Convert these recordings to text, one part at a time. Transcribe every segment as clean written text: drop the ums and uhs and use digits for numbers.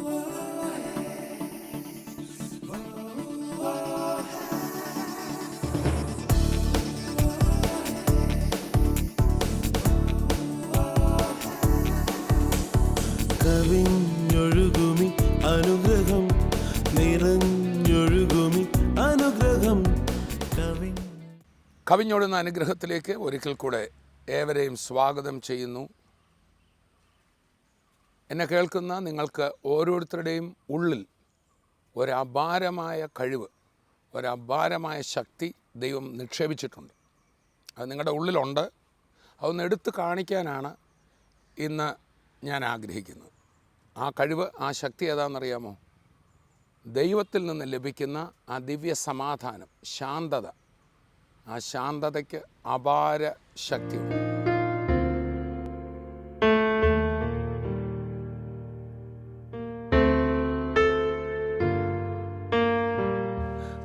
കവിഞ്ഞൊഴുകുമി അനുഗ്രഹം, നിറഞ്ഞൊഴുകുമി അനുഗ്രഹം. കവിഞ്ഞൊഴുന്ന അനുഗ്രഹത്തിലേക്ക് ഒരിക്കൽ കൂടെ ഏവരെയും സ്വാഗതം ചെയ്യുന്നു. എന്നെ കേൾക്കുന്ന നിങ്ങൾക്ക് ഓരോരുത്തരുടെയും ഉള്ളിൽ ഒരപാരമായ കഴിവ്, ഒരപാരമായ ശക്തി ദൈവം നിക്ഷേപിച്ചിട്ടുണ്ട്. അത് നിങ്ങളുടെ ഉള്ളിലുണ്ട്. അതൊന്ന് എടുത്ത് കാണിക്കാനാണ് ഇന്ന് ഞാൻ ആഗ്രഹിക്കുന്നത്. ആ കഴിവ്, ആ ശക്തി ഏതാണെന്നറിയാമോ? ദൈവത്തിൽ നിന്ന് ലഭിക്കുന്ന ആ ദിവ്യ സമാധാനം, ശാന്തത. ആ ശാന്തതയ്ക്ക് അപാര ശക്തിയുണ്ട്.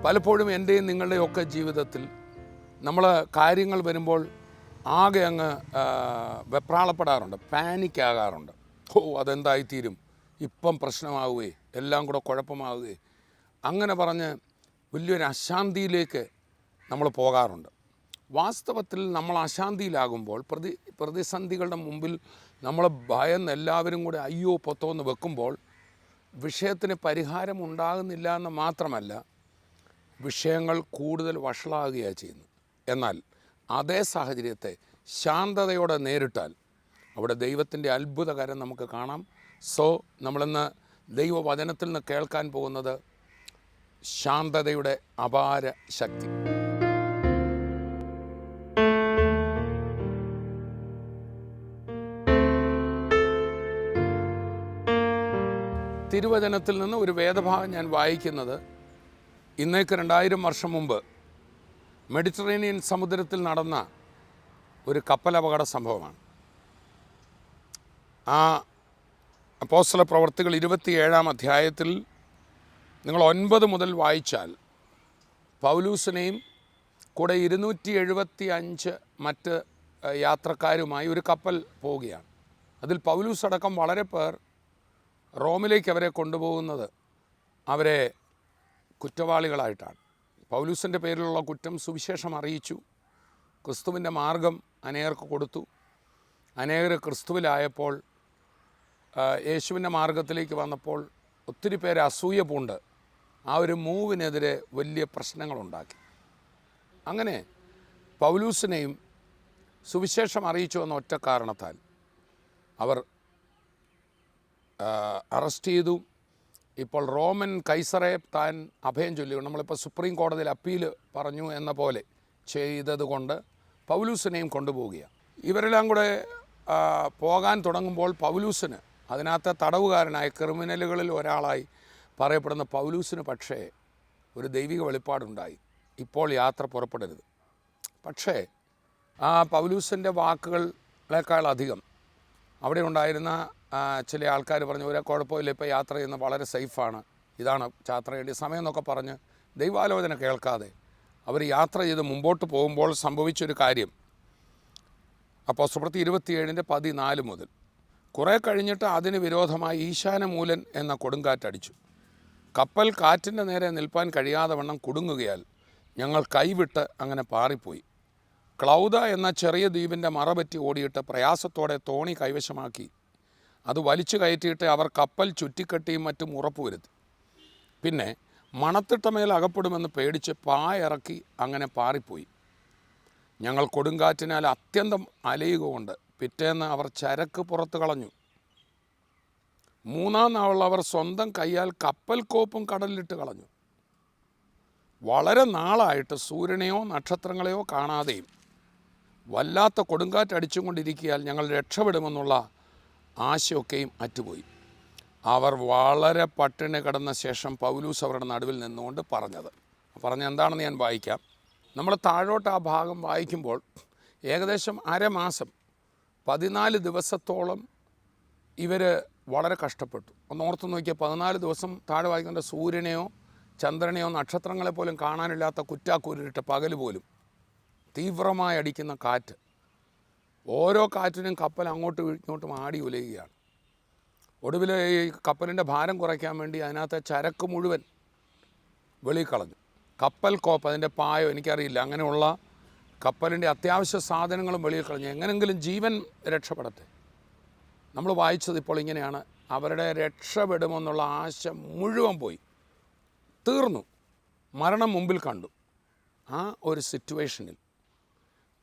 പലപ്പോഴും എൻ്റെയും നിങ്ങളുടെയും ഒക്കെ ജീവിതത്തിൽ നമ്മൾ കാര്യങ്ങൾ വരുമ്പോൾ ആകെ അങ്ങ് വെപ്രാളപ്പെടാറുണ്ട്, പാനിക്കാകാറുണ്ട്. അതെന്തായിത്തീരും, ഇപ്പം പ്രശ്നമാവുകയെ, എല്ലാം കൂടെ കുഴപ്പമാവുകയെ, അങ്ങനെ പറഞ്ഞ് വലിയൊരു അശാന്തിയിലേക്ക് നമ്മൾ പോകാറുണ്ട്. വാസ്തവത്തിൽ നമ്മൾ അശാന്തിയിലാകുമ്പോൾ, പ്രതിസന്ധികളുടെ മുമ്പിൽ നമ്മൾ ഭയന്ന് എല്ലാവരും കൂടെ അയ്യോ പൊത്തോന്ന് വെക്കുമ്പോൾ വിഷയത്തിന് പരിഹാരം ഉണ്ടാകുന്നില്ല എന്ന് മാത്രമല്ല, വിഷയങ്ങൾ കൂടുതൽ വഷളാകുകയാണ് ചെയ്യുന്നത്. എന്നാൽ അതേ സാഹചര്യത്തെ ശാന്തതയോടെ നേരിട്ടാൽ അവിടെ ദൈവത്തിൻ്റെ അത്ഭുതകരം നമുക്ക് കാണാം. നമ്മളിന്ന് ദൈവവചനത്തിൽ നിന്ന് കേൾക്കാൻ പോകുന്നത് ശാന്തതയുടെ അപാര ശക്തി. തിരുവചനത്തിൽ നിന്ന് ഒരു വേദഭാഗം ഞാൻ വായിക്കുന്നത് ഇന്നേക്ക് 2000 വർഷം മുമ്പ് മെഡിറ്ററേനിയൻ സമുദ്രത്തിൽ നടന്ന ഒരു കപ്പലപകട സംഭവമാണ്. ആ അപ്പോസ്തല പ്രവർത്തികൾ 27-ാം അധ്യായത്തിൽ നിങ്ങൾ 9 മുതൽ വായിച്ചാൽ പൗലൂസിനെയും കൂടെ 275 മറ്റ് യാത്രക്കാരുമായി ഒരു കപ്പൽ പോവുകയാണ്. അതിൽ പൗലൂസ് അടക്കം വളരെ പേർ റോമിലേക്ക് അവരെ കൊണ്ടുപോകുന്നത് അവരെ കുറ്റവാളികളായിട്ടാണ്. പൗലൂസിൻ്റെ പേരിലുള്ള കുറ്റം സുവിശേഷം അറിയിച്ചു, ക്രിസ്തുവിൻ്റെ മാർഗം അനേകർക്ക് കൊടുത്തു. അനേകർ ക്രിസ്തുവിലായപ്പോൾ, യേശുവിൻ്റെ മാർഗത്തിലേക്ക് വന്നപ്പോൾ ഒത്തിരി പേര് അസൂയ പൂണ്ട് ആ ഒരു മൂവിനെതിരെ വലിയ പ്രശ്നങ്ങളുണ്ടാക്കി. അങ്ങനെ പൗലൂസിനെയും സുവിശേഷം അറിയിച്ചു എന്ന ഒറ്റ കാരണത്താൽ അവർ അറസ്റ്റ് ചെയ്തു. ഇപ്പോൾ റോമൻ കൈസറെ താൻ അഭയം ചൊല്ലി, നമ്മളിപ്പോൾ സുപ്രീം കോടതിയിൽ അപ്പീൽ പറഞ്ഞു എന്ന പോലെ ചെയ്തതുകൊണ്ട് പൗലൂസിനെയും കൊണ്ടുപോവുകയാണ്. ഇവരെല്ലാം കൂടെ പോകാൻ തുടങ്ങുമ്പോൾ പൗലൂസിന്, അതിനകത്തെ തടവുകാരനായ ക്രിമിനലുകളിൽ ഒരാളായി പറയപ്പെടുന്ന പൗലൂസിന് പക്ഷേ ഒരു ദൈവിക വെളിപ്പാടുണ്ടായി, ഇപ്പോൾ യാത്ര പുറപ്പെടരുത്. പക്ഷേ ആ പൗലൂസിൻ്റെ വാക്കുകളേക്കാൾ അധികം അവിടെ ഉണ്ടായിരുന്ന ചില ആൾക്കാർ പറഞ്ഞു, ഒരു കുഴപ്പമില്ല, ഇപ്പോൾ യാത്ര ചെയ്യുന്നത് വളരെ സേഫാണ്, ഇതാണ് യാത്ര ചെയ്യേണ്ട സമയം എന്നൊക്കെ പറഞ്ഞ് ദൈവാലോചന കേൾക്കാതെ അവർ യാത്ര ചെയ്ത് മുമ്പോട്ട് പോകുമ്പോൾ സംഭവിച്ചൊരു കാര്യം അപ്പോസ്തലപ്രവൃത്തി 27-14 മുതൽ. കുറേ കഴിഞ്ഞിട്ട് അതിന് വിരോധമായി ഈശാനമൂലൻ എന്ന കൊടുങ്കാറ്റടിച്ചു. കപ്പൽ കാറ്റിൻ്റെ നേരെ നിൽപ്പാൻ കഴിയാതെ വണ്ണം കുടുങ്ങുകയാൽ ഞങ്ങൾ കൈവിട്ട് അങ്ങനെ പാറിപ്പോയി. ക്ലൗദ എന്ന ചെറിയ ദ്വീപിൻ്റെ മറപറ്റി ഓടിയിട്ട് പ്രയാസത്തോടെ തോണി കൈവശമാക്കി അത് വലിച്ചു കയറ്റിയിട്ട് അവർ കപ്പൽ ചുറ്റിക്കെട്ടിയും മറ്റും ഉറപ്പുവരുത്തി. പിന്നെ മണത്തിട്ടമേൽ അകപ്പെടുമെന്ന് പേടിച്ച് പായിറക്കി അങ്ങനെ പാറിപ്പോയി. ഞങ്ങൾ കൊടുങ്കാറ്റിനാൽ അത്യന്തം അലയുക കൊണ്ട് പിറ്റേന്ന് അവർ ചരക്ക് പുറത്ത് കളഞ്ഞു. 3-ാം നാൾ അവർ സ്വന്തം കൈയാൽ കപ്പൽ കോപ്പും കടലിലിട്ട് കളഞ്ഞു. വളരെ നാളായിട്ട് സൂര്യനെയോ നക്ഷത്രങ്ങളെയോ കാണാതെയും വല്ലാത്ത കൊടുങ്കാറ്റടിച്ചും കൊണ്ടിരിക്കിയാൽ ഞങ്ങൾ രക്ഷപ്പെടുമെന്നുള്ള ആശയൊക്കെയും അറ്റുപോയി. അവർ വളരെ പട്ടിണി കിടന്ന ശേഷം പൗലൂസ് അവരുടെ നടുവിൽ നിന്നുകൊണ്ട് പറഞ്ഞ എന്താണെന്ന് ഞാൻ വായിക്കാം. നമ്മൾ താഴോട്ട് ആ ഭാഗം വായിക്കുമ്പോൾ ഏകദേശം അരമാസം 14 ദിവസത്തോളം ഇവർ വളരെ കഷ്ടപ്പെട്ടു. ഒന്ന് ഓർത്ത് നോക്കിയാൽ 14 ദിവസം താഴെ വായിക്കേണ്ട സൂര്യനെയോ ചന്ദ്രനെയോ നക്ഷത്രങ്ങളെ പോലും കാണാനില്ലാത്ത കുറ്റാക്കൂരിട്ട് പകൽ പോലും തീവ്രമായി അടിക്കുന്ന കാറ്റ്, ഓരോ കാറ്റിനും കപ്പൽ അങ്ങോട്ടും ഇങ്ങോട്ടും ആടി ഉലയുകയാണ്. ഒടുവിൽ ഈ കപ്പലിൻ്റെ ഭാരം കുറയ്ക്കാൻ വേണ്ടി അതിനകത്തെ ചരക്ക് മുഴുവൻ വെളിയിൽ കളഞ്ഞു. കപ്പൽ കോപ്പ്, അതിൻ്റെ പായോ എനിക്കറിയില്ല, അങ്ങനെയുള്ള കപ്പലിൻ്റെ അത്യാവശ്യ സാധനങ്ങളും വെളിയിൽ കളഞ്ഞു. എങ്ങനെങ്കിലും ജീവൻ രക്ഷപ്പെടട്ടെ. നമ്മൾ വായിച്ചത് ഇപ്പോൾ ഇങ്ങനെയാണ്, അവരുടെ രക്ഷപ്പെടുമെന്നുള്ള ആശ മുഴുവൻ പോയി, തീർന്നു, മരണം മുമ്പിൽ കണ്ടു. ആ ഒരു സിറ്റുവേഷനിൽ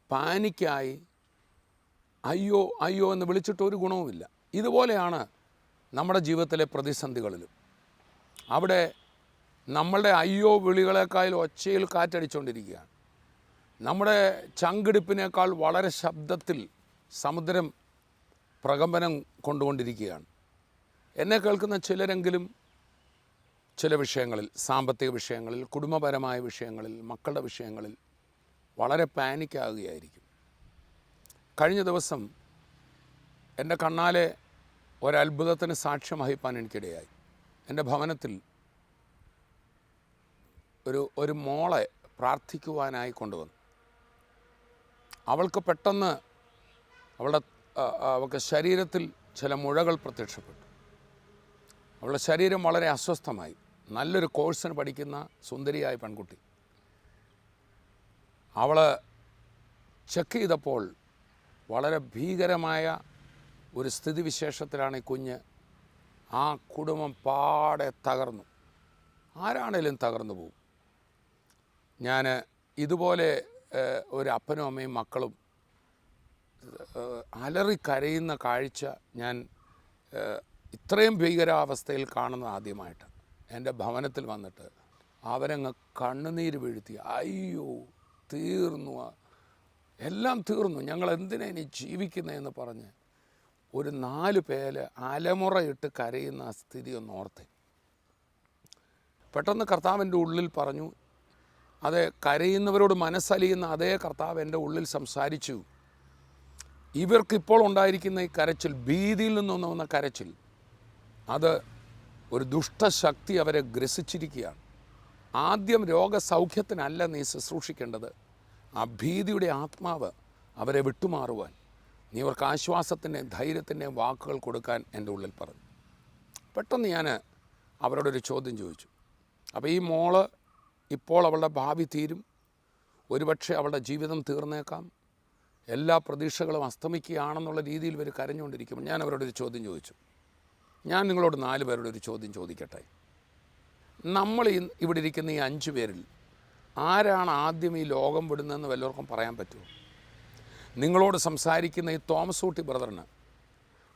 പാനിക്കായി അയ്യോ അയ്യോ എന്ന് വിളിച്ചിട്ട് ഒരു ഗുണവുമില്ല. ഇതുപോലെയാണ് നമ്മുടെ ജീവിതത്തിലെ പ്രതിസന്ധികളിലും. അവിടെ നമ്മളുടെ അയ്യോ വിളികളെക്കാൾ ഒച്ചയിൽ കാറ്റടിച്ചുകൊണ്ടിരിക്കുകയാണ്. നമ്മുടെ ചങ്കിടിപ്പിനേക്കാൾ വളരെ ശബ്ദത്തിൽ സമുദ്രം പ്രകമ്പനം കൊണ്ടുകൊണ്ടിരിക്കുകയാണ്. എന്നെ കേൾക്കുന്ന ചിലരെങ്കിലും ചില വിഷയങ്ങളിൽ, സാമ്പത്തിക വിഷയങ്ങളിൽ, കുടുംബപരമായ വിഷയങ്ങളിൽ, മക്കളുടെ വിഷയങ്ങളിൽ വളരെ പാനിക്കാകുകയായിരിക്കും. കഴിഞ്ഞ ദിവസം എൻ്റെ കണ്ണാലെ ഒരത്ഭുതത്തിന് സാക്ഷ്യം വഹിപ്പാൻ എനിക്കിടയായി. എൻ്റെ ഭവനത്തിൽ ഒരു മോളെ പ്രാർത്ഥിക്കുവാനായി കൊണ്ടുവന്നു. അവൾക്ക് പെട്ടെന്ന് അവൾക്ക് ശരീരത്തിൽ ചില മുഴകൾ പ്രത്യക്ഷപ്പെട്ടു. അവളുടെ ശരീരം വളരെ അസ്വസ്ഥമായി. നല്ലൊരു കോഴ്സിന് പഠിക്കുന്ന സുന്ദരിയായ പെൺകുട്ടി. അവൾ ചെക്ക് ചെയ്തപ്പോൾ വളരെ ഭീകരമായ ഒരു സ്ഥിതിവിശേഷത്തിലാണ് ഈ കുഞ്ഞ്. ആ കുടുംബം പാടെ തകർന്നു. ആരാണേലും തകർന്നു പോകും. ഞാൻ ഇതുപോലെ ഒരു അപ്പനും അമ്മയും മക്കളും അലറിക്കരയുന്ന കാഴ്ച ഞാൻ ഇത്രയും ഭീകരാവസ്ഥയിൽ കാണുന്നത് ആദ്യമായിട്ട്. എൻ്റെ ഭവനത്തിൽ വന്നിട്ട് അവരങ്ങ് കണ്ണുനീര് വീഴ്ത്തി, അയ്യോ തീർന്നു, എല്ലാം തീർന്നു, ഞങ്ങൾ എന്തിനാ ഇനി ജീവിക്കുന്നതെന്ന് പറഞ്ഞ് ഒരു 4 പേര് അലമുറയിട്ട് കരയുന്ന ആ സ്ഥിതി ഒന്ന് ഓർത്തേ. പെട്ടെന്ന് കർത്താവിൻ്റെ ഉള്ളിൽ പറഞ്ഞു, അത് കരയുന്നവരോട് മനസ്സലിയുന്ന അതേ കർത്താവ് എൻ്റെ ഉള്ളിൽ സംസാരിച്ചു. ഇവർക്കിപ്പോൾ ഉണ്ടായിരിക്കുന്ന ഈ കരച്ചിൽ, ഭീതിയിൽ നിന്നൊന്ന് വന്ന കരച്ചിൽ, അത് ഒരു ദുഷ്ടശക്തി അവരെ ഗ്രസിച്ചിരിക്കുകയാണ്. ആദ്യം രോഗസൗഖ്യത്തിനല്ല നീ ശുശ്രൂഷിക്കേണ്ടത്, ആ ഭീതിയുടെ ആത്മാവ് അവരെ വിട്ടുമാറുവാൻ നീ അവർക്ക് ആശ്വാസത്തിൻ്റെയും ധൈര്യത്തിൻ്റെയും വാക്കുകൾ കൊടുക്കാൻ എൻ്റെ ഉള്ളിൽ പറഞ്ഞു. പെട്ടെന്ന് ഞാൻ അവരോടൊരു ചോദ്യം ചോദിച്ചു. അപ്പോൾ ഈ മോള് ഇപ്പോൾ അവളുടെ ഭാവി തീരും, ഒരുപക്ഷെ അവളുടെ ജീവിതം തീർന്നേക്കാം, എല്ലാ പ്രതീക്ഷകളും അസ്തമിക്കുകയാണെന്നുള്ള രീതിയിൽ ഇവർ കരഞ്ഞുകൊണ്ടിരിക്കുമ്പോൾ ഞാൻ അവരോടൊരു ചോദ്യം ചോദിച്ചു. ഞാൻ നിങ്ങളോട് 4 പേരോട് ഒരു ചോദ്യം ചോദിക്കട്ടെ. നമ്മൾ ഇവിടെ ഇരിക്കുന്ന ഈ 5 പേരിൽ ആരാണ് ആദ്യം ഈ ലോകം വിടുന്നതെന്ന് വല്ലവർക്കും പറയാൻ പറ്റുമോ? നിങ്ങളോട് സംസാരിക്കുന്ന ഈ തോമസ് ഊട്ടി ബ്രദറിന്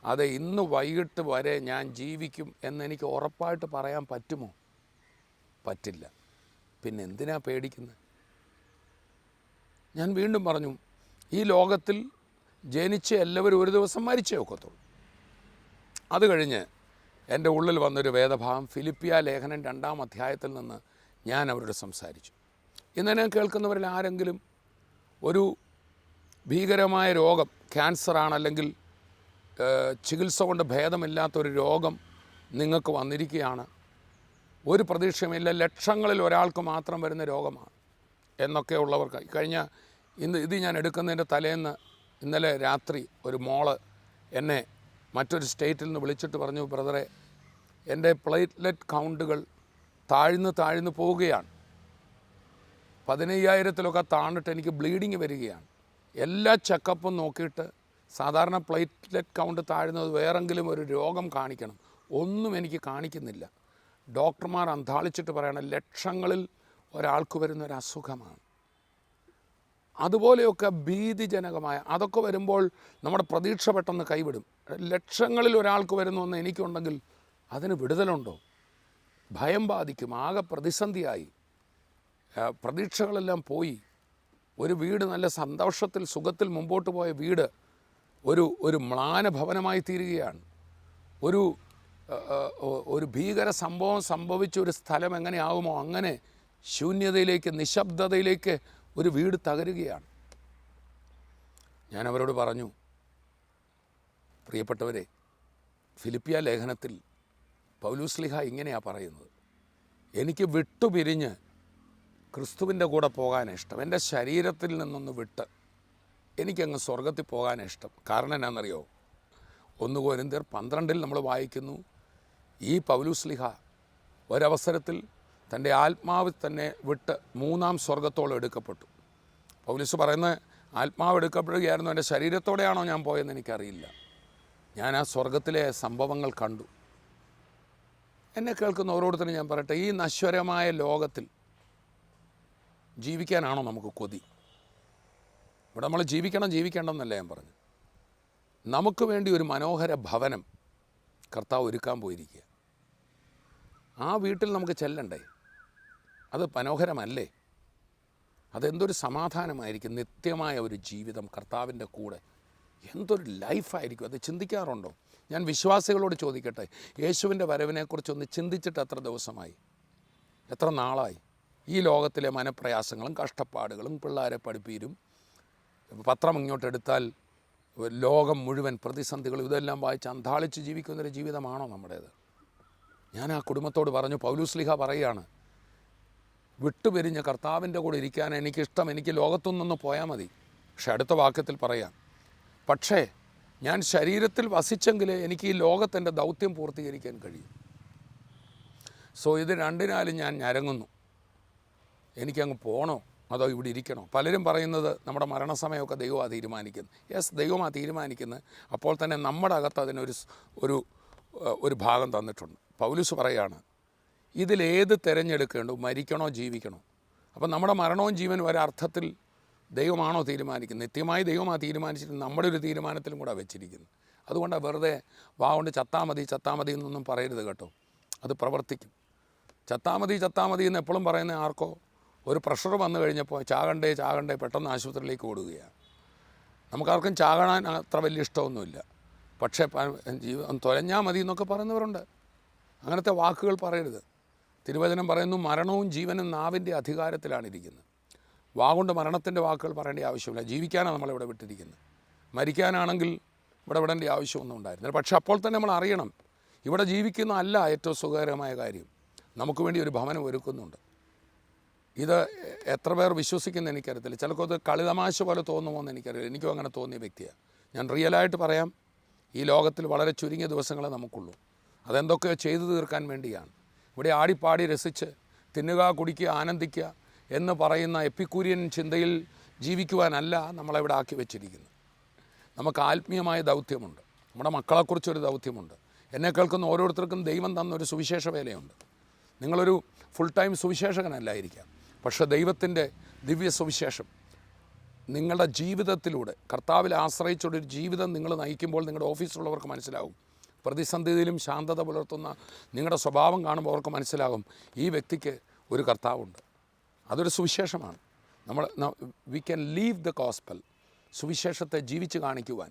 അത് ഇന്ന് വൈകിട്ട് വരെ ഞാൻ ജീവിക്കും എന്നെനിക്ക് ഉറപ്പായിട്ട് പറയാൻ പറ്റുമോ? പറ്റില്ല. പിന്നെ എന്തിനാ പേടിക്കുന്നത്? ഞാൻ വീണ്ടും പറഞ്ഞു, ഈ ലോകത്തിൽ ജനിച്ച എല്ലാവരും ഒരു ദിവസം മരിച്ചേ ഒക്കത്തുള്ളൂ. അത് കഴിഞ്ഞ് എൻ്റെ ഉള്ളിൽ വന്നൊരു വേദഭാഗം ഫിലിപ്പിയ ലേഖനം 2-ാം അധ്യായത്തിൽ നിന്ന് ഞാൻ അവരോട് സംസാരിച്ചു. ഇന്നെന്നെ കേൾക്കുന്നവരിൽ ആരെങ്കിലും ഒരു ഭീകരമായ രോഗം, ക്യാൻസറാണ്, അല്ലെങ്കിൽ ചികിത്സ കൊണ്ട് ഭേദമില്ലാത്തൊരു രോഗം നിങ്ങൾക്ക് വന്നിരിക്കുകയാണ്, ഒരു പ്രതീക്ഷയുമില്ല, ലക്ഷങ്ങളിൽ ഒരാൾക്ക് മാത്രം വരുന്ന രോഗമാണ് എന്നൊക്കെ ഉള്ളവർക്ക് ഇത് ഞാൻ എടുക്കുന്നതിൻ്റെ തലേന്ന് ഇന്നലെ രാത്രി ഒരു മോള് എന്നെ മറ്റൊരു സ്റ്റേറ്റിൽ നിന്ന് വിളിച്ചിട്ട് പറഞ്ഞു, ബ്രദറെ എൻ്റെ പ്ലേറ്റ്ലെറ്റ് കൗണ്ടുകൾ താഴ്ന്നു പോവുകയാണ്, 15,000-ത്തിലൊക്കെ താണിട്ട് എനിക്ക് ബ്ലീഡിങ് വരികയാണ്. എല്ലാ ചെക്കപ്പും നോക്കിയിട്ട് സാധാരണ പ്ലേറ്റ്ലെറ്റ് കൗണ്ട് താഴ്ന്നത് വേറെങ്കിലും ഒരു രോഗം കാണിക്കണം, ഒന്നും എനിക്ക് കാണിക്കുന്നില്ല. ഡോക്ടർമാർ അന്താളിച്ചിട്ട് പറയണം ലക്ഷങ്ങളിൽ ഒരാൾക്ക് വരുന്നൊരു അസുഖമാണ്. അതുപോലെയൊക്കെ ഭീതിജനകമായ അതൊക്കെ വരുമ്പോൾ നമ്മുടെ പ്രതീക്ഷ പെട്ടെന്ന് കൈവിടും. ലക്ഷങ്ങളിൽ ഒരാൾക്ക് വരുന്നുവെന്ന് എനിക്കുണ്ടെങ്കിൽ അതിന് വിടുതലുണ്ടോ? ഭയം ബാധിക്കും, ആകെ പ്രതിസന്ധിയായി, പ്രതീക്ഷകളെല്ലാം പോയി. ഒരു വീട് നല്ല സന്തോഷത്തിൽ സുഖത്തിൽ മുമ്പോട്ട് പോയ വീട് ഒരു മ്ലാന ഭവനമായി തീരുകയാണ്. ഒരു ഭീകര സംഭവം സംഭവിച്ച ഒരു സ്ഥലം എങ്ങനെയാവുമോ അങ്ങനെ ശൂന്യതയിലേക്ക്, നിശബ്ദതയിലേക്ക് ഒരു വീട് തകരുകയാണ്. ഞാൻ അവരോട് പറഞ്ഞു, പ്രിയപ്പെട്ടവരെ, ഫിലിപ്പിയ ലേഖനത്തിൽ പൗലോസ്ലീഹ ഇങ്ങനെയാണ് പറയുന്നത്, എനിക്ക് വിട്ടുപിരിഞ്ഞ് ക്രിസ്തുവിൻ്റെ കൂടെ പോകാനാണ് ഇഷ്ടം. എൻ്റെ ശരീരത്തിൽ നിന്നൊന്ന് വിട്ട് എനിക്കങ്ങ് സ്വർഗത്തിൽ പോകാനാണ് ഇഷ്ടം. കാരണം എന്നാണെന്നറിയോ? 1 കൊരിന്ത്യർ 12 നമ്മൾ വായിക്കുന്നു, ഈ പൗലോസ്ലീഹ ഒരവസരത്തിൽ തൻ്റെ ആത്മാവ് തന്നെ വിട്ട് 3-ാം സ്വർഗത്തോളം എടുക്കപ്പെട്ടു. പൗലോസ് പറയുന്നത്, ആത്മാവ് എടുക്കപ്പെടുകയായിരുന്നു, എൻ്റെ ശരീരത്തോടെയാണോ ഞാൻ പോയെന്ന് എനിക്കറിയില്ല. ഞാൻ ആ സ്വർഗത്തിലെ സംഭവങ്ങൾ കണ്ടു. എന്നെ കേൾക്കുന്ന ഓരോരുത്തരും ഞാൻ പറയട്ടെ, ഈ നശ്വരമായ ലോകത്തിൽ ജീവിക്കാനാണോ നമുക്ക് കൊതി? ഇവിടെ നമ്മൾ ജീവിക്കേണ്ടെന്നല്ല ഞാൻ പറഞ്ഞു. നമുക്ക് വേണ്ടി ഒരു മനോഹര ഭവനം കർത്താവ് ഒരുക്കാൻ പോയിരിക്കുക. ആ വീട്ടിൽ നമുക്ക് ചെല്ലണ്ടേ? അത് മനോഹരമല്ലേ? അതെന്തൊരു സമാധാനമായിരിക്കും, നിത്യമായ ഒരു ജീവിതം കർത്താവിൻ്റെ കൂടെ. എന്തൊരു ലൈഫായിരിക്കും അത്. ചിന്തിക്കാറുണ്ടോ? ഞാൻ വിശ്വാസികളോട് ചോദിക്കട്ടെ, യേശുവിൻ്റെ വരവിനെക്കുറിച്ചൊന്ന് ചിന്തിച്ചിട്ട് എത്ര ദിവസമായി, എത്ര നാളായി? ഈ ലോകത്തിലെ മനപ്രയാസങ്ങളും കഷ്ടപ്പാടുകളും പിള്ളേരെ പഠിപ്പീരും, പത്രം ഇങ്ങോട്ടെടുത്താൽ ലോകം മുഴുവൻ പ്രതിസന്ധികളും, ഇതെല്ലാം വായിച്ച് അന്താളിച്ച് ജീവിക്കുന്നൊരു ജീവിതമാണോ നമ്മുടേത്? ഞാൻ ആ കുടുംബത്തോട് പറഞ്ഞു, പൗലോസ്ലീഹ പറയുകയാണ്, വിട്ടുപിരിഞ്ഞ് കർത്താവിൻ്റെ കൂടെ ഇരിക്കാൻ എനിക്കിഷ്ടം, എനിക്ക് ലോകത്തുനിന്നൊന്ന് പോയാൽ മതി. പക്ഷെ അടുത്ത വാക്യത്തിൽ പറയാം, പക്ഷേ ഞാൻ ശരീരത്തിൽ വസിച്ചെങ്കിലേ എനിക്ക് ഈ ലോകത്തിൻ്റെ ദൗത്യം പൂർത്തീകരിക്കാൻ കഴിയും. സോ ഇത് രണ്ടിനാലും ഞാൻ ഞരങ്ങുന്നു. എനിക്കങ്ങ് പോകണോ അതോ ഇവിടെ ഇരിക്കണോ? പലരും പറയുന്നത് നമ്മുടെ മരണസമയമൊക്കെ ദൈവമാണ് തീരുമാനിക്കുന്നത്. യെസ്, ദൈവമാണ് തീരുമാനിക്കുന്നത്. അപ്പോൾ തന്നെ നമ്മുടെ അകത്ത് അതിനൊരു ഒരു ഭാഗം തന്നിട്ടുണ്ട്. പൗലോസ് പറയാണ്, ഇതിലേത് തിരഞ്ഞെടുക്കേണ്ടു, മരിക്കണോ ജീവിക്കണോ? അപ്പം നമ്മുടെ മരണവും ജീവനും ഒരർത്ഥത്തിൽ ദൈവമാണോ തീരുമാനിക്കുന്നത്? നിത്യമായി ദൈവമാണ് തീരുമാനിച്ചിട്ട് നമ്മുടെ ഒരു തീരുമാനത്തിലും കൂടെ വെച്ചിരിക്കുന്നത്. അതുകൊണ്ടാണ് വെറുതെ കൊണ്ട് ചത്താ മതി എന്നൊന്നും പറയരുത് കേട്ടോ. അത് പ്രവർത്തിക്കും. ചത്താ മതി എന്ന് എപ്പോഴും പറയുന്ന ആർക്കോ ഒരു പ്രഷർ വന്നു കഴിഞ്ഞപ്പോൾ ചാകണ്ടേ പെട്ടെന്ന് ആശുപത്രിയിലേക്ക് ഓടുകയാണ്. നമുക്കാർക്കും ചാകാൻ അത്ര വലിയ ഇഷ്ടമൊന്നുമില്ല. പക്ഷേ ജീവിതം തുലഞ്ഞാൽ മതി എന്നൊക്കെ പറയുന്നവരുണ്ട്. അങ്ങനത്തെ വാക്കുകൾ പറയരുത്. തിരുവചനം പറയുന്നു, മരണവും ജീവനും നാവിൻ്റെ അധികാരത്തിലാണിരിക്കുന്നത്. കൊണ്ട് മരണത്തിൻ്റെ വാക്കുകൾ പറയേണ്ട ആവശ്യമില്ല. ജീവിക്കാനാണ് നമ്മളിവിടെ വിട്ടിരിക്കുന്നത്. മരിക്കാനാണെങ്കിൽ ഇവിടെ വിടേണ്ട ആവശ്യമൊന്നും ഉണ്ടായിരുന്നില്ല. പക്ഷെ അപ്പോൾ തന്നെ നമ്മൾ അറിയണം, ഇവിടെ ജീവിക്കുന്ന അല്ല ഏറ്റവും സുഖകരമായ കാര്യം. നമുക്ക് വേണ്ടി ഒരു ഭവനം ഒരുക്കുന്നുണ്ട്. ഇത് എത്ര പേർ വിശ്വസിക്കുന്ന എനിക്കറിയത്തില്ല. ചിലർക്കത് കളിതമാശ പോലെ തോന്നുമോ എന്ന് എനിക്കറിയില്ല. എനിക്കും അങ്ങനെ തോന്നിയ വ്യക്തിയാണ് ഞാൻ. റിയലായിട്ട് പറയാം, ഈ ലോകത്തിൽ വളരെ ചുരുങ്ങിയ ദിവസങ്ങളെ നമുക്കുള്ളൂ. അതെന്തൊക്കെയോ ചെയ്തു തീർക്കാൻ വേണ്ടിയാണ്. ഇവിടെ ആടിപ്പാടി രസിച്ച് തിന്നുക, കുടിക്കുക, ആനന്ദിക്കുക എന്ന് പറയുന്ന എപ്പിക്കൂരിയൻ ചിന്തയിൽ ജീവിക്കുവാനല്ല നമ്മളെവിടെ ആക്കി വെച്ചിരിക്കുന്നത്. നമുക്ക് ആത്മീയമായ ദൗത്യമുണ്ട്. നമ്മുടെ മക്കളെക്കുറിച്ചൊരു ദൗത്യമുണ്ട്. എന്നെ കേൾക്കുന്ന ഓരോരുത്തർക്കും ദൈവം തന്നൊരു സുവിശേഷ വേലയുണ്ട്. നിങ്ങളൊരു ഫുൾ ടൈം സുവിശേഷകനല്ലായിരിക്കാം, പക്ഷേ ദൈവത്തിൻ്റെ ദിവ്യ സുവിശേഷം നിങ്ങളുടെ ജീവിതത്തിലൂടെ കർത്താവിൽ ആശ്രയിച്ചുള്ളൊരു ജീവിതം നിങ്ങൾ നയിക്കുമ്പോൾ നിങ്ങളുടെ ഓഫീസിലുള്ളവർക്ക് മനസ്സിലാവും. പ്രതിസന്ധിയിലും ശാന്തത പുലർത്തുന്ന നിങ്ങളുടെ സ്വഭാവം കാണുമ്പോൾ അവർക്ക് മനസ്സിലാകും, ഈ വ്യക്തിക്ക് ഒരു കർത്താവുണ്ട്. അതൊരു സുവിശേഷമാണ്. We can live the gospel. സുവിശേഷത്തെ ജീവിച്ച് കാണിക്കുവാൻ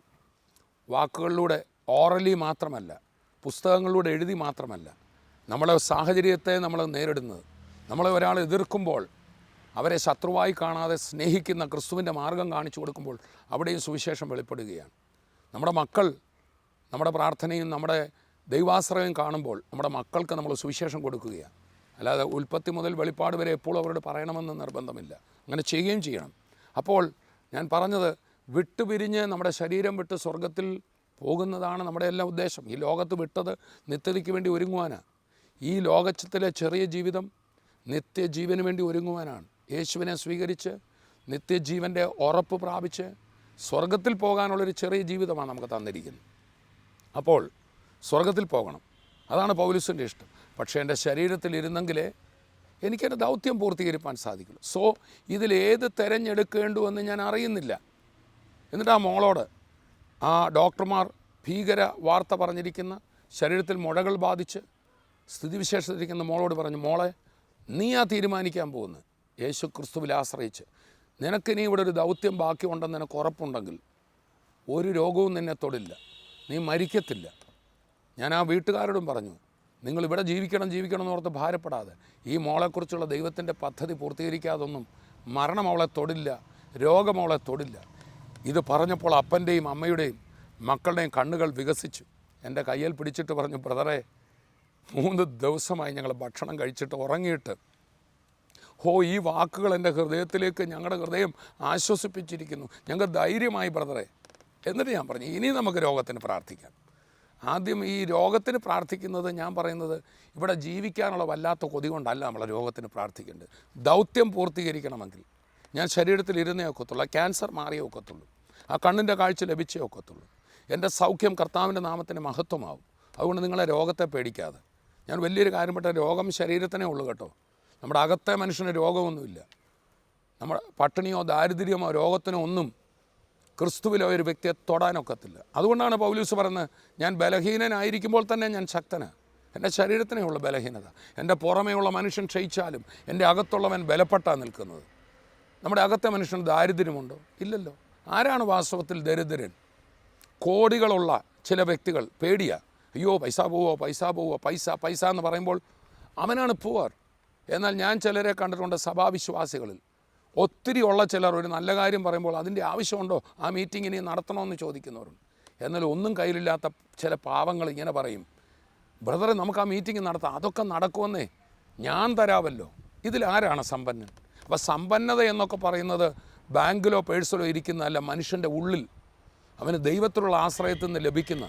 വാക്കുകളിലൂടെ, ഓറലി മാത്രമല്ല, പുസ്തകങ്ങളിലൂടെ എഴുതി മാത്രമല്ല, നമ്മളെ സാഹചര്യത്തെ നമ്മൾ നേരിടുന്നത്. നമ്മളെ ഒരാൾ എതിർക്കുമ്പോൾ അവരെ ശത്രുവായി കാണാതെ സ്നേഹിക്കുന്ന ക്രിസ്തുവിൻ്റെ മാർഗം കാണിച്ചു കൊടുക്കുമ്പോൾ അവിടെയും സുവിശേഷം വെളിപ്പെടുകയാണ്. നമ്മുടെ മക്കൾ നമ്മുടെ പ്രാർത്ഥനയും നമ്മുടെ ദൈവാശ്രയം കാണുമ്പോൾ നമ്മുടെ മക്കൾക്ക് നമ്മൾ സുവിശേഷം കൊടുക്കുകയാണ്. അല്ലാതെ ഉൽപ്പത്തി മുതൽ വെളിപ്പാട് വരെ എപ്പോഴും അവരോട് പറയണമെന്ന് നിർബന്ധമില്ല. അങ്ങനെ ചെയ്യുകയും ചെയ്യണം. അപ്പോൾ ഞാൻ പറഞ്ഞത്, വിട്ടുപിരിഞ്ഞ് നമ്മുടെ ശരീരം വിട്ട് സ്വർഗത്തിൽ പോകുന്നതാണ് നമ്മുടെ എല്ലാ ഉദ്ദേശം. ഈ ലോകത്ത് വിട്ടത് നിത്യതയ്ക്ക് വേണ്ടി ഒരുങ്ങുവാനാണ്. ഈ ലോകത്തിലെ ചെറിയ ജീവിതം നിത്യജീവന് വേണ്ടി ഒരുങ്ങുവാനാണ്. യേശുവിനെ സ്വീകരിച്ച് നിത്യജീവൻ്റെ ഉറപ്പ് പ്രാപിച്ച് സ്വർഗത്തിൽ പോകാനുള്ളൊരു ചെറിയ ജീവിതമാണ് നമുക്ക് തന്നിരിക്കുന്നത്. അപ്പോൾ സ്വർഗത്തിൽ പോകണം, അതാണ് പൗലോസിൻ്റെ ഇഷ്ടം. പക്ഷേ എൻ്റെ ശരീരത്തിൽ ഇരുന്നെങ്കിലേ എനിക്കെൻ്റെ ദൗത്യം പൂർത്തീകരിക്കാൻ സാധിക്കുള്ളൂ. സോ ഇതിലേത് തിരഞ്ഞെടുക്കേണ്ടുവെന്ന് ഞാൻ അറിയുന്നില്ല. എന്നിട്ട് ആ മോളോട്, ആ ഡോക്ടർമാർ ഭീകര വാർത്ത പറഞ്ഞിരിക്കുന്ന, ശരീരത്തിൽ മുഴകൾ ബാധിച്ച് സ്ഥിതിവിശേഷത്തിരിക്കുന്ന മോളോട് പറഞ്ഞു, മോളെ, നീ ആ തീരുമാനിക്കാൻ പോകുന്നത് യേശു ക്രിസ്തുവിൽ ആശ്രയിച്ച്. നിനക്കിനി ഇവിടെ ഒരു ദൗത്യം ബാക്കിയുണ്ടെന്ന് നിനക്ക് ഉറപ്പുണ്ടെങ്കിൽ ഒരു രോഗവും നിന്നെ തൊടില്ല, നീ മരിക്കത്തില്ല. ഞാൻ ആ വീട്ടുകാരോടും പറഞ്ഞു, നിങ്ങളിവിടെ ജീവിക്കണം എന്നോർത്ത് ഭാരപ്പെടാതെ, ഈ മോളെക്കുറിച്ചുള്ള ദൈവത്തിൻ്റെ പദ്ധതി പൂർത്തീകരിക്കാതൊന്നും മരണം അവളെ തൊടില്ല, രോഗം അവളെ തൊടില്ല. ഇത് പറഞ്ഞപ്പോൾ അപ്പൻ്റെയും അമ്മയുടെയും മക്കളുടെയും കണ്ണുകൾ വികസിച്ചു. എൻ്റെ കയ്യിൽ പിടിച്ചിട്ട് പറഞ്ഞു, ബ്രദറെ, 3 ദിവസമായി ഞങ്ങൾ ഭക്ഷണം കഴിച്ചിട്ട് ഉറങ്ങിയിട്ട്, ഈ വാക്കുകൾ എൻ്റെ ഹൃദയത്തിലേക്ക് ഞങ്ങളുടെ ഹൃദയം ആശ്വസിപ്പിച്ചിരിക്കുന്നു. ഞങ്ങൾക്ക് ധൈര്യമായി ബ്രദറെ. എന്നിട്ട് ഞാൻ പറഞ്ഞു, ഇനി നമുക്ക് രോഗത്തിന് പ്രാർത്ഥിക്കാം. ആദ്യം ഈ രോഗത്തിന് പ്രാർത്ഥിക്കുന്നത്, ഞാൻ പറയുന്നത് ഇവിടെ ജീവിക്കാനുള്ള വല്ലാത്ത കൊതി കൊണ്ടല്ല നമ്മൾ രോഗത്തിന് പ്രാർത്ഥിക്കേണ്ടത്. ദൗത്യം പൂർത്തീകരിക്കണമെങ്കിൽ ഞാൻ ശരീരത്തിൽ ഇരുന്നേ ഒക്കത്തുള്ളൂ, ആ ക്യാൻസർ മാറിയേ ഒക്കത്തുള്ളൂ, ആ കണ്ണിൻ്റെ കാഴ്ച ലഭിച്ചേ ഒക്കത്തുള്ളൂ, എൻ്റെ സൗഖ്യം കർത്താവിൻ്റെ നാമത്തിന് മഹത്വമാവും. അതുകൊണ്ട് നിങ്ങളെ രോഗത്തെ പേടിക്കാതെ, ഞാൻ വലിയൊരു കാര്യം പെട്ട, രോഗം ശരീരത്തിനേ ഉള്ളൂ കേട്ടോ. നമ്മുടെ അകത്തെ മനുഷ്യന് രോഗമൊന്നുമില്ല. നമ്മുടെ പട്ടിണിയോ ദാരിദ്ര്യമോ രോഗത്തിനോ ഒന്നും ക്രിസ്തുവിലോ ഒരു വ്യക്തിയെ തൊടാനൊക്കത്തില്ല. അതുകൊണ്ടാണ് പൗലൂസ് പറയുന്നത്, ഞാൻ ബലഹീനനായിരിക്കുമ്പോൾ തന്നെ ഞാൻ ശക്തനാണ്. എൻ്റെ ശരീരത്തിനേ ഉള്ള ബലഹീനത. എൻ്റെ പുറമേയുള്ള മനുഷ്യൻ ക്ഷയിച്ചാലും എൻ്റെ അകത്തുള്ളവൻ ബലപ്പെട്ടാണ് നിൽക്കുന്നത്. നമ്മുടെ അകത്തെ മനുഷ്യന് ദാരിദ്ര്യമുണ്ടോ? ഇല്ലല്ലോ. ആരാണ് വാസ്തവത്തിൽ ദരിദ്രൻ? കോടികളുള്ള ചില വ്യക്തികൾ പേടിയാ, അയ്യോ പൈസ പോവോ പൈസ പോവോ, പൈസ പൈസ എന്ന് പറയുമ്പോൾ അവനാണ് പൂവർ. എന്നാൽ ഞാൻ ചിലരെ കണ്ടിട്ടുണ്ട്, സഭാവിശ്വാസികളിൽ ഒത്തിരി ഉള്ള ചിലർ ഒരു നല്ല കാര്യം പറയുമ്പോൾ അതിൻ്റെ ആവശ്യമുണ്ടോ, ആ മീറ്റിംഗ് ഇനി നടത്തണമെന്ന് ചോദിക്കുന്നവരുണ്ട്. എന്നാൽ ഒന്നും കയ്യിലില്ലാത്ത ചില പാവങ്ങൾ ഇങ്ങനെ പറയും, ബ്രദറെ നമുക്ക് ആ മീറ്റിംഗ് നടത്താം, അതൊക്കെ നടക്കുമെന്നേ, ഞാൻ തരാമല്ലോ. ഇതിലാരാണ് സമ്പന്നൻ? അപ്പോൾ സമ്പന്നത എന്നൊക്കെ പറയുന്നത് ബാങ്കിലോ പേഴ്സിലോ ഇരിക്കുന്നതല്ല, മനുഷ്യൻ്റെ ഉള്ളിൽ അവന് ദൈവത്തിലുള്ള ആശ്രയത്തിൽ നിന്ന് ലഭിക്കുന്ന,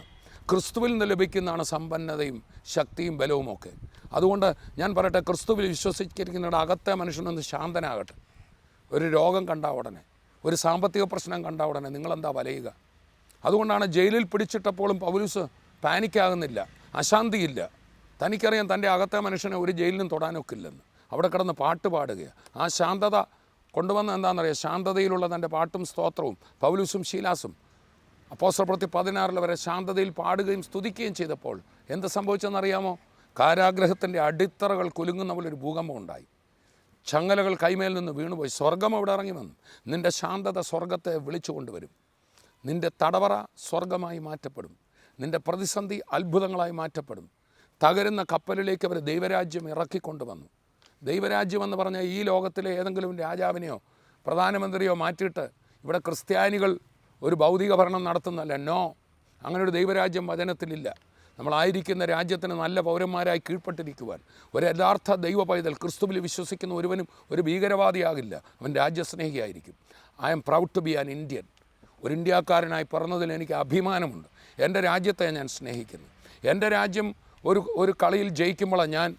ക്രിസ്തുവിൽ നിന്ന് ലഭിക്കുന്നതാണ് സമ്പന്നതയും ശക്തിയും ബലവും ഒക്കെ. അതുകൊണ്ട് ഞാൻ പറയട്ടെ, ക്രിസ്തുവിൽ വിശ്വസിച്ചിരിക്കുന്നവരുടെ അകത്തെ മനുഷ്യനൊന്ന് ശാന്തനാകട്ടെ. ഒരു രോഗം കണ്ട ഉടനെ, ഒരു സാമ്പത്തിക പ്രശ്നം കണ്ട ഉടനെ നിങ്ങളെന്താ വലയുക? അതുകൊണ്ടാണ് ജയിലിൽ പിടിച്ചിട്ടപ്പോഴും പൗലൂസ് പാനിക്കാകുന്നില്ല, അശാന്തിയില്ല. തനിക്കറിയാം തൻ്റെ അകത്തെ മനുഷ്യനെ ഒരു ജയിലിനും തൊടാനൊക്കില്ലെന്ന്. അവിടെ കിടന്ന് പാട്ട് പാടുകയാണ്. ആ ശാന്തത കൊണ്ടുവന്ന എന്താണെന്നറിയാം, ശാന്തതയിലുള്ള തൻ്റെ പാട്ടും സ്തോത്രവും പൗലൂസും ശീലാസും അപ്പോസ്തലപ്രവൃത്തി 16 വരെ ശാന്തതയിൽ പാടുകയും സ്തുതിക്കുകയും ചെയ്തപ്പോൾ എന്ത് സംഭവിച്ചെന്നറിയാമോ? കാരാഗ്രഹത്തിൻ്റെ അടിത്തറകൾ കുലുങ്ങുന്ന പോലെ ഒരു ഭൂകമ്പം ഉണ്ടായി. ചങ്ങലകൾ കൈമേൽ നിന്ന് വീണുപോയി. സ്വർഗം അവിടെ ഇറങ്ങി വന്നു. നിൻ്റെ ശാന്തത സ്വർഗത്തെ വിളിച്ചു കൊണ്ടുവരും. നിൻ്റെ തടവറ സ്വർഗമായി മാറ്റപ്പെടും. നിൻ്റെ പ്രതിസന്ധി അത്ഭുതങ്ങളായി മാറ്റപ്പെടും. തകരുന്ന കപ്പലിലേക്ക് അവർ ദൈവരാജ്യം ഇറക്കിക്കൊണ്ടുവന്നു. ദൈവരാജ്യം എന്ന് പറഞ്ഞാൽ ഈ ലോകത്തിലെ ഏതെങ്കിലും രാജാവിനെയോ പ്രധാനമന്ത്രിയോ മാറ്റിയിട്ട് ഇവിടെ ക്രിസ്ത്യാനികൾ ഒരു ഭൗതിക ഭരണം നടത്തുന്നതല്ല. നോ, അങ്ങനെ ഒരു ദൈവരാജ്യം വചനത്തിലില്ല. നമ്മളായിരിക്കുന്ന രാജ്യത്തിന് നല്ല പൗരന്മാരായി കീഴ്പ്പെട്ടിരിക്കുവാൻ ഒരു യഥാർത്ഥ ദൈവ പൈതൽ ക്രിസ്തുവിൽ വിശ്വസിക്കുന്ന ഒരുവനും ഒരു ഭീകരവാദിയാകില്ല, അവൻ രാജ്യസ്നേഹിയായിരിക്കും. I am proud to be an Indian. ഒരു ഇന്ത്യക്കാരനായി പിറന്നതിൽ എനിക്ക് അഭിമാനമുണ്ട്. എൻ്റെ രാജ്യത്തെ ഞാൻ സ്നേഹിക്കുന്നു. എൻ്റെ രാജ്യം ഒരു കളിയിൽ ജയിക്കുമ്പോഴാണ് ഞാൻ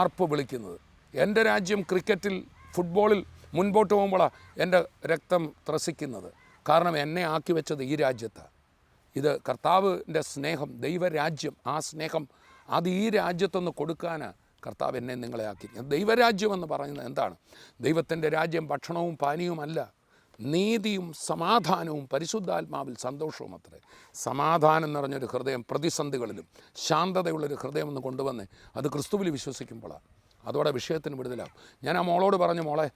ആർപ്പ് വിളിക്കുന്നത്. എൻ്റെ രാജ്യം ക്രിക്കറ്റിൽ ഫുട്ബോളിൽ മുൻപോട്ട് പോകുമ്പോഴാണ് എൻ്റെ രക്തം ത്രസിക്കുന്നത്. കാരണം എന്നെ ആക്കി വെച്ചത് ഈ രാജ്യത്താണ്. ഇത് കർത്താവിൻ്റെ സ്നേഹം, ദൈവരാജ്യം, ആ സ്നേഹം അത് ഈ രാജ്യത്തൊന്ന് കൊടുക്കാനാണ് കർത്താവ് എന്നെ നിങ്ങളെ ആക്കി. ദൈവരാജ്യം എന്ന് പറയുന്നത് എന്താണ്? ദൈവത്തിൻ്റെ രാജ്യം ഭക്ഷണവും പാനീയവുമല്ല, നീതിയും സമാധാനവും പരിശുദ്ധാത്മാവിൽ സന്തോഷവും അത്രേ. സമാധാനം നിറഞ്ഞൊരു ഹൃദയം, പ്രതിസന്ധികളിലും ശാന്തതയുള്ളൊരു ഹൃദയം ഒന്ന് കൊണ്ടുവന്ന് അത് ക്രിസ്തുവിൽ വിശ്വസിക്കുമ്പോഴാണ് അതോടെ വിഷയത്തിന് വിടുതലാവും. ഞാൻ ആ മോളോട് പറഞ്ഞു, മോളെ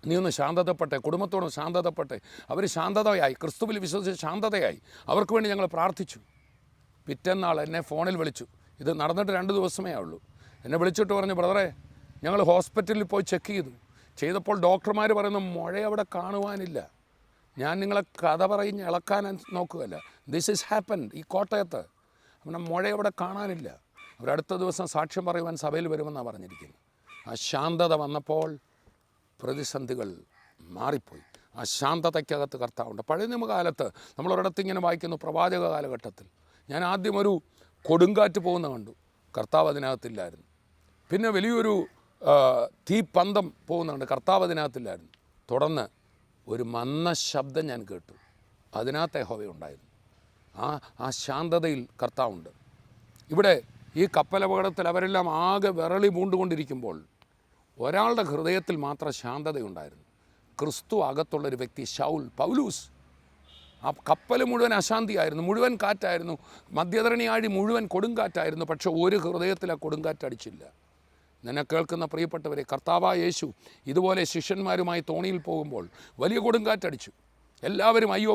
നീ ഒന്ന് ശാന്തതപ്പെട്ടെ, കുടുംബത്തോടും ശാന്തതപ്പെട്ടെ. അവർ ശാന്തതയായി, ക്രിസ്തുവിൽ വിശ്വസിച്ച് ശാന്തതയായി. അവർക്ക് വേണ്ടി ഞങ്ങൾ പ്രാർത്ഥിച്ചു. പിറ്റേന്നാൾ എന്നെ ഫോണിൽ വിളിച്ചു. ഇത് നടന്നിട്ട് 2 ദിവസമേ ഉള്ളൂ. എന്നെ വിളിച്ചിട്ട് പറഞ്ഞു, ബ്രദറെ ഞങ്ങൾ ഹോസ്പിറ്റലിൽ പോയി ചെക്ക് ചെയ്തപ്പോൾ ഡോക്ടർമാർ പറയുന്നു മുഴ അവിടെ കാണുവാനില്ല. ഞാൻ നിങ്ങളെ കഥ പറഞ്ഞ് ഇളക്കാൻ നോക്കുകയല്ല, ദിസ് ഈസ് ഹാപ്പൻ. ഈ കോട്ടയത്ത് നമ്മുടെ മുഴ അവിടെ കാണാനില്ല. അവരടുത്ത ദിവസം സാക്ഷ്യം പറയുവാൻ സഭയിൽ വരുമെന്നാണ് പറഞ്ഞിരിക്കുന്നത്. ആ ശാന്തത വന്നപ്പോൾ പ്രതിസന്ധികൾ മാറിപ്പോയി. ആ ശാന്തതയ്ക്കകത്ത് കർത്താവുണ്ട്. പഴയ നിയമകാലത്ത് നമ്മളൊരിടത്ത് ഇങ്ങനെ വായിക്കുന്നു, പ്രവാചക കാലഘട്ടത്തിൽ ഞാൻ ആദ്യം ഒരു കൊടുങ്കാറ്റ് പോകുന്ന കണ്ടു, കർത്താവ് അതിനകത്തില്ലായിരുന്നു. പിന്നെ വലിയൊരു തീപ്പന്തം പോകുന്ന കണ്ട്, കർത്താവ് അതിനകത്തില്ലായിരുന്നു. തുടർന്ന് ഒരു മന്ന ശബ്ദം ഞാൻ കേട്ടു, അതിനകത്ത് യഹോവയുണ്ടായിരുന്നു. ആ ശാന്തതയിൽ കർത്താവുണ്ട്. ഇവിടെ ഈ കപ്പലപകടത്തിൽ അവരെല്ലാം ആകെ വിറളി പൂണ്ടുകൊണ്ടിരിക്കുമ്പോൾ ഒരാളുടെ ഹൃദയത്തിൽ മാത്രം ശാന്തതയുണ്ടായിരുന്നു. ക്രിസ്തു അകത്തുള്ളൊരു വ്യക്തി ശൗൽ, പൗലൂസ്. ആ കപ്പൽ മുഴുവൻ അശാന്തിയായിരുന്നു, മുഴുവൻ കാറ്റായിരുന്നു, മധ്യധരണിയാഴി മുഴുവൻ കൊടുങ്കാറ്റായിരുന്നു. പക്ഷെ ഒരു ഹൃദയത്തിൽ ആ കൊടുങ്കാറ്റടിച്ചില്ല. നിന്നെ കേൾക്കുന്ന പ്രിയപ്പെട്ടവരെ, കർത്താവായ യേശു ഇതുപോലെ ശിഷ്യന്മാരുമായി തോണിയിൽ പോകുമ്പോൾ വലിയ കൊടുങ്കാറ്റടിച്ചു. എല്ലാവരും അയ്യോ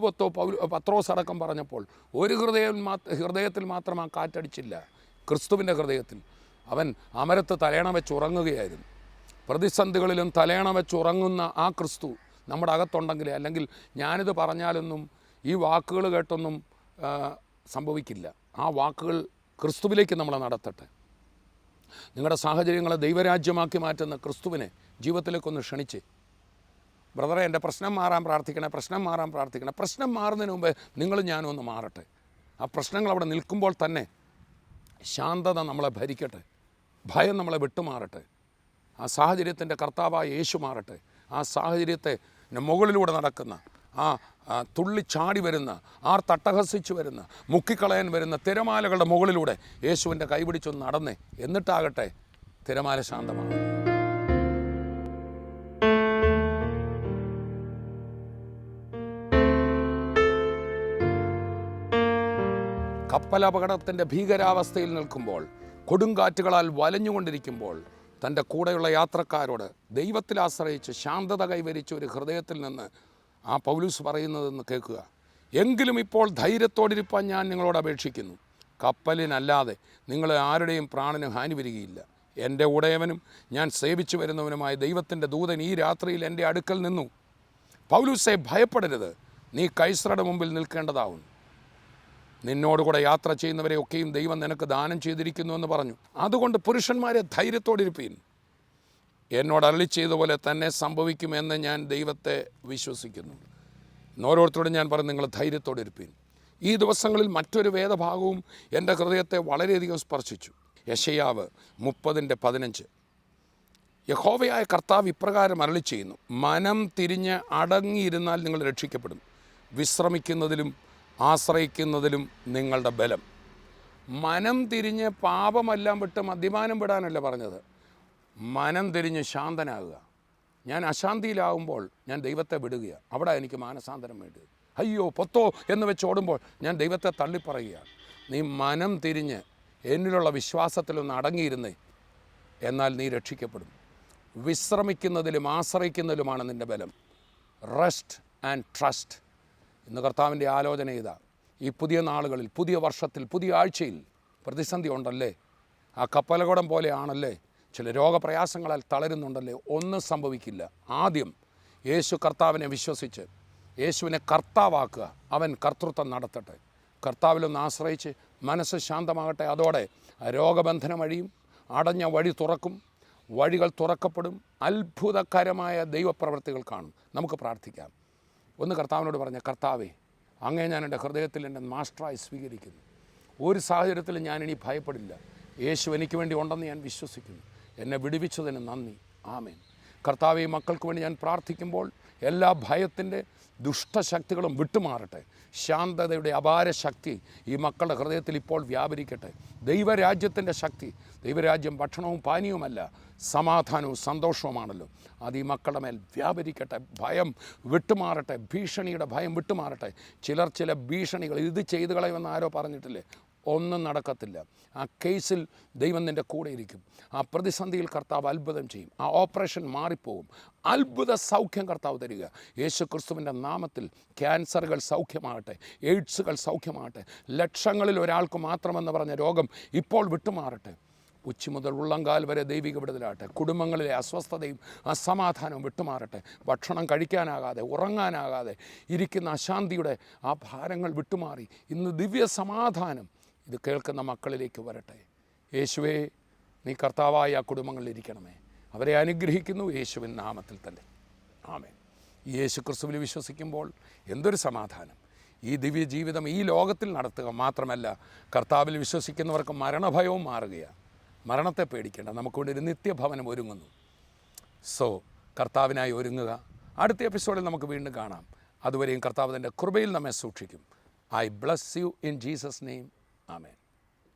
പത്രോസ് അടക്കം പറഞ്ഞപ്പോൾ ഒരു ഹൃദയത്തിൽ മാത്രം ആ കാറ്റടിച്ചില്ല. ക്രിസ്തുവിൻ്റെ ഹൃദയത്തിൽ അവൻ അമരത്ത് തലേണ വെച്ച് ഉറങ്ങുകയായിരുന്നു. പ്രതിസന്ധികളിലും തലേണ വെച്ച് ഉറങ്ങുന്ന ആ ക്രിസ്തു നമ്മുടെ അകത്തുണ്ടെങ്കിലേ, അല്ലെങ്കിൽ ഞാനിത് പറഞ്ഞാലൊന്നും ഈ വാക്കുകൾ കേട്ടൊന്നും സംഭവിക്കില്ല. ആ വാക്കുകൾ ക്രിസ്തുവിലേക്ക് നമ്മളെ നടത്തട്ടെ. നിങ്ങളുടെ സാഹചര്യങ്ങളെ ദൈവരാജ്യമാക്കി മാറ്റുന്ന ക്രിസ്തുവിനെ ജീവിതത്തിലേക്കൊന്ന് ക്ഷണിച്ച്, ബ്രദറെ എൻ്റെ പ്രശ്നം മാറാൻ പ്രാർത്ഥിക്കണേ, പ്രശ്നം മാറാൻ പ്രാർത്ഥിക്കണേ. പ്രശ്നം മാറുന്നതിന് മുമ്പേ ഞാനും ഒന്ന് മാറട്ടെ. ആ പ്രശ്നങ്ങൾ അവിടെ നിൽക്കുമ്പോൾ തന്നെ ശാന്തത നമ്മളെ ഭരിക്കട്ടെ, ഭയം നമ്മളെ വിട്ടുമാറട്ടെ, ആ സാഹചര്യത്തിൻ്റെ കർത്താവായ യേശു മാറട്ടെ. ആ സാഹചര്യത്തെ മുകളിലൂടെ നടക്കുന്ന ആ തുള്ളിച്ചാടി വരുന്ന, തട്ടഹസിച്ച് വരുന്ന, മുക്കിക്കളയാൻ വരുന്ന തിരമാലകളുടെ മുകളിലൂടെ യേശുവിൻ്റെ കൈപിടിച്ചൊന്ന് നടന്നേ, എന്നിട്ടാകട്ടെ തിരമാല ശാന്തമാകും. കപ്പലപകടത്തിൻ്റെ ഭീകരാവസ്ഥയിൽ നിൽക്കുമ്പോൾ, കൊടുങ്കാറ്റുകളാൽ വലഞ്ഞുകൊണ്ടിരിക്കുമ്പോൾ, തൻ്റെ കൂടെയുള്ള യാത്രക്കാരോട് ദൈവത്തിൽ ആശ്രയിച്ച് ശാന്തത കൈവരിച്ച ഒരു ഹൃദയത്തിൽ നിന്ന് ആ പൗലൂസ് പറയുന്നതെന്ന് കേൾക്കുക. എങ്കിലും ഇപ്പോൾ ധൈര്യത്തോടിരിപ്പാൻ ഞാൻ നിങ്ങളോട് അപേക്ഷിക്കുന്നു. കപ്പലിനല്ലാതെ നിങ്ങൾ ആരുടെയും പ്രാണന് ഹാനി വരികയില്ല. എൻ്റെ ഉടയവനും ഞാൻ സേവിച്ചു വരുന്നവനുമായ ദൈവത്തിൻ്റെ ദൂതൻ ഈ രാത്രിയിൽ എൻ്റെ അടുക്കൽ നിന്നു. പൗലൂസേ, ഭയപ്പെടരുത്, നീ കൈസറുടെ മുമ്പിൽ നിൽക്കേണ്ടതാവുന്നു. നിന്നോടുകൂടെ യാത്ര ചെയ്യുന്നവരെ ഒക്കെയും ദൈവം നിനക്ക് ദാനം ചെയ്തിരിക്കുന്നു എന്ന് പറഞ്ഞു. അതുകൊണ്ട് പുരുഷന്മാരെ ധൈര്യത്തോടിരിപ്പീൻ. എന്നോട് അരുളി ചെയ്തപോലെ തന്നെ സംഭവിക്കുമെന്ന് ഞാൻ ദൈവത്തെ വിശ്വസിക്കുന്നു. ഓരോരുത്തരോടും ഞാൻ പറഞ്ഞു, നിങ്ങൾ ധൈര്യത്തോടിരിപ്പീൻ. ഈ ദിവസങ്ങളിൽ മറ്റൊരു വേദഭാഗവും എൻ്റെ ഹൃദയത്തെ വളരെയധികം സ്പർശിച്ചു. യെശയ്യാവ് 30:15. യഹോവയായ കർത്താവ് ഇപ്രകാരം അരുളി ചെയ്യുന്നു, മനം തിരിഞ്ഞ് അടങ്ങിയിരുന്നാൽ നിങ്ങൾ രക്ഷിക്കപ്പെടും. വിശ്രമിക്കുന്നതിലും ആശ്രയിക്കുന്നതിലും നിങ്ങളുടെ ബലം. മനം തിരിഞ്ഞ് പാപമെല്ലാം വിട്ട് മദ്യപാനം വിടാനല്ല പറഞ്ഞത്, മനം തിരിഞ്ഞ് ശാന്തനാകുക. ഞാൻ അശാന്തിയിലാവുമ്പോൾ ഞാൻ ദൈവത്തെ വിടുകയാണ്. അവിടെ എനിക്ക് മാനസാന്തരം വേണ്ടത്. അയ്യോ പൊത്തോ എന്ന് വെച്ച് ഓടുമ്പോൾ ഞാൻ ദൈവത്തെ തള്ളിപ്പറയുകയാണ്. നീ മനം തിരിഞ്ഞ് എന്നിലുള്ള വിശ്വാസത്തിലൊന്ന് അടങ്ങിയിരുന്നേ, എന്നാൽ നീ രക്ഷിക്കപ്പെടും. വിശ്രമിക്കുന്നതിലും ആശ്രയിക്കുന്നതിലുമാണ് നിൻ്റെ ബലം. Rest and trust. ഇന്ന് കർത്താവിൻ്റെ ആലോചന ഇതാ. ഈ പുതിയ നാളുകളിൽ, പുതിയ വർഷത്തിൽ, പുതിയ ആഴ്ചയിൽ പ്രതിസന്ധി ഉണ്ടല്ലേ? ആ കപ്പലകടം പോലെയാണല്ലേ? ചില രോഗപ്രയാസങ്ങളാൽ തളരുന്നുണ്ടല്ലേ? ഒന്നും സംഭവിക്കില്ല. ആദ്യം യേശു കർത്താവിനെ വിശ്വസിച്ച് യേശുവിനെ കർത്താവാക്കുക. അവൻ കർത്തൃത്വം നടത്തട്ടെ. കർത്താവിലൊന്ന് ആശ്രയിച്ച് മനസ്സ് ശാന്തമാകട്ടെ. അതോടെ രോഗബന്ധനം അഴിയും, അടഞ്ഞ വഴി തുറക്കും, വഴികൾ തുറക്കപ്പെടും, അത്ഭുതകരമായ ദൈവപ്രവൃത്തികൾ കാണും. നമുക്ക് പ്രാർത്ഥിക്കാം. ഒന്ന് കർത്താവിനോട് പറഞ്ഞ, കർത്താവേ, അങ്ങേ ഞാൻ എൻ്റെ ഹൃദയത്തിൽ എൻ്റെ മാസ്റ്ററായി സ്വീകരിക്കുന്നു. ഒരു സാഹചര്യത്തിലും ഞാനിനി ഭയപ്പെടില്ല. യേശു എനിക്ക് വേണ്ടി ഉണ്ടെന്ന് ഞാൻ വിശ്വസിക്കുന്നു. എന്നെ വിടുവിച്ചതിന് നന്ദി. ആമേൻ. കർത്താവേ, മക്കൾക്ക് വേണ്ടി ഞാൻ പ്രാർത്ഥിക്കുമ്പോൾ എല്ലാ ഭയത്തിൻ്റെ ദുഷ്ടശക്തികളും വിട്ടുമാറട്ടെ. ശാന്തതയുടെ അപാര ശക്തി ഈ മക്കളുടെ ഹൃദയത്തിൽ ഇപ്പോൾ വ്യാപരിക്കട്ടെ. ദൈവരാജ്യത്തിൻ്റെ ശക്തി. ദൈവരാജ്യം ഭക്ഷണവും പാനീയവുമല്ല, സമാധാനവും സന്തോഷവുമാണല്ലോ. അത് ഈ മക്കളുടെ മേൽ വ്യാപരിക്കട്ടെ. ഭയം വിട്ടുമാറട്ടെ. ഭീഷണിയുടെ ഭയം വിട്ടുമാറട്ടെ. ചില ഭീഷണികൾ, ഇത് ചെയ്തു കളയുമെന്ന് ആരോ പറഞ്ഞിട്ടില്ലേ? ഒന്നും നടക്കത്തില്ല. ആ കേസിൽ ദൈവം നിൻ്റെ കൂടെ ഇരിക്കും. ആ പ്രതിസന്ധിയിൽ കർത്താവ് അത്ഭുതം ചെയ്യും. ആ ഓപ്പറേഷൻ മാറിപ്പോകും. അത്ഭുത സൗഖ്യം കർത്താവ് തരിക. യേശു ക്രിസ്തുവിൻ്റെ നാമത്തിൽ ക്യാൻസറുകൾ സൗഖ്യമാകട്ടെ, എയ്ഡ്സുകൾ സൗഖ്യമാകട്ടെ. ലക്ഷങ്ങളിൽ ഒരാൾക്ക് മാത്രമെന്ന് പറഞ്ഞ രോഗം ഇപ്പോൾ വിട്ടുമാറട്ടെ. ഉച്ച മുതൽ ഉള്ളങ്കാൽ വരെ ദൈവിക വിടുതലാകട്ടെ. കുടുംബങ്ങളിലെ അസ്വസ്ഥതയും അസമാധാനവും വിട്ടുമാറട്ടെ. ഭക്ഷണം കഴിക്കാനാകാതെ, ഉറങ്ങാനാകാതെ ഇരിക്കുന്ന അശാന്തിയുടെ ആ ഭാരങ്ങൾ വിട്ടുമാറി ഇന്ന് ദിവ്യ സമാധാനം ഇത് കേൾക്കുന്ന മക്കളിലേക്ക് വരട്ടെ. യേശുവേ, നീ കർത്താവായ ആ കുടുംബങ്ങളിൽ ഇരിക്കണമേ. അവരെ അനുഗ്രഹിക്കുന്നു യേശുവിൻ നാമത്തിൽ തന്നെ. ആമേൻ. യേശു ക്രിസ്തുവിൽ വിശ്വസിക്കുമ്പോൾ എന്തൊരു സമാധാനം! ഈ ദിവ്യ ജീവിതം ഈ ലോകത്തിൽ നടത്തുക മാത്രമല്ല, കർത്താവിൽ വിശ്വസിക്കുന്നവർക്ക് മരണഭയവും മാറുകയാണ്. മരണത്തെ പേടിക്കേണ്ട. നമുക്ക് വേണ്ടി ഒരു നിത്യഭവനം ഒരുങ്ങുന്നു. സോ കർത്താവിനായി ഒരുങ്ങുക. അടുത്ത എപ്പിസോഡിൽ നമുക്ക് വീണ്ടും കാണാം. അതുവരെയും കർത്താവ് തൻ്റെ കൃപയിൽ നമ്മെ സൂക്ഷിക്കും. I bless you in Jesus name. Amen.